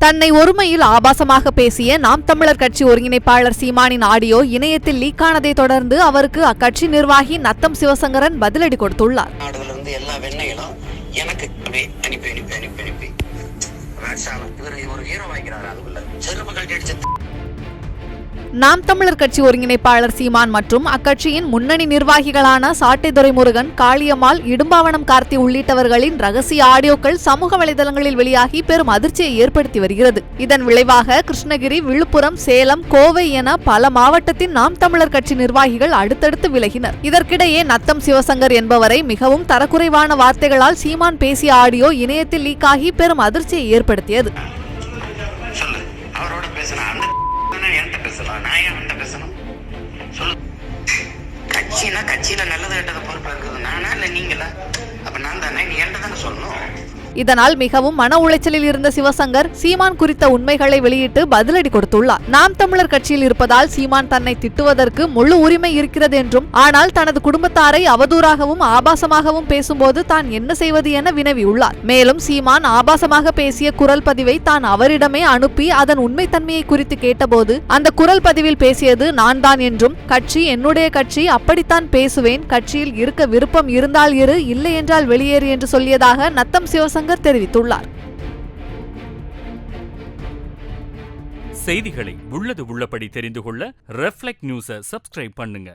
தன்னை ஒருமையில் ஆபாசமாக பேசிய நாம் தமிழர் கட்சி ஒருங்கிணைப்பாளர் சீமானின் ஆடியோ இணையத்தில் லீக் ஆனதை தொடர்ந்து அவருக்கு அக்கட்சி நிர்வாகி நத்தம் சிவசங்கரன் பதிலடி கொடுத்துள்ளார். நாம் தமிழர் கட்சி ஒருங்கிணைப்பாளர் சீமான் மற்றும் அக்கட்சியின் முன்னணி நிர்வாகிகளான சாட்டை துரைமுருகன், காளியம்மாள், இடும்பாவனம் கார்த்தி உள்ளிட்டவர்களின் ரகசிய ஆடியோக்கள் சமூக வலைதளங்களில் வெளியாகி பெரும் அதிர்ச்சியை ஏற்படுத்தி வருகிறது. இதன் விளைவாக கிருஷ்ணகிரி, விழுப்புரம், சேலம், கோவை என பல மாவட்டத்தின் நாம் தமிழர் கட்சி நிர்வாகிகள் அடுத்தடுத்து விலகினர். இதற்கிடையே நத்தம் சிவசங்கர் என்பவரை மிகவும் தரக்குறைவான வார்த்தைகளால் சீமான் பேசிய ஆடியோ இணையத்தில் லீக்காகி பெரும் அதிர்ச்சியை ஏற்படுத்தியது. கட்சியில நல்லது கெட்டது பொறுப்பு இருக்குது. நானா இல்ல நீங்களா? அப்ப நான் தானே, நீ என்கிட்ட தானே சொல்லணும். இதனால் மிகவும் மன உளைச்சலில் இருந்த சிவசங்கர் சீமான் குறித்த உண்மைகளை வெளியிட்டு பதிலடி கொடுத்துள்ளார். நாம் தமிழர் கட்சியில் இருப்பதால் சீமான் தன்னை திட்டுவதற்கு முழு உரிமை இருக்கிறது என்றும், ஆனால் தனது குடும்பத்தாரை அவதூறாகவும் ஆபாசமாகவும் பேசும்போது தான் என்ன செய்வது என வினவியுள்ளார். மேலும் சீமான் ஆபாசமாக பேசிய குரல் பதிவை தான் அவரிடமே அனுப்பி அதன் உண்மைத்தன்மையை குறித்து கேட்டபோது அந்த குரல் பதிவில் பேசியது நான் தான் என்றும், கட்சி என்னுடைய கட்சி, அப்படித்தான் பேசுவேன், கட்சியில் இருக்க விருப்பம் இருந்தால் இரு, இல்லை என்றால் வெளியேறு என்று சொல்லியதாக நத்தம் சிவசங்கர் தெரிவித்துள்ளார். செய்திகளை உள்ளது உள்ளபடி தெரிந்து கொள்ள ரெஃப்ளெக்ட் நியூஸை சப்ஸ்கிரைப் பண்ணுங்க.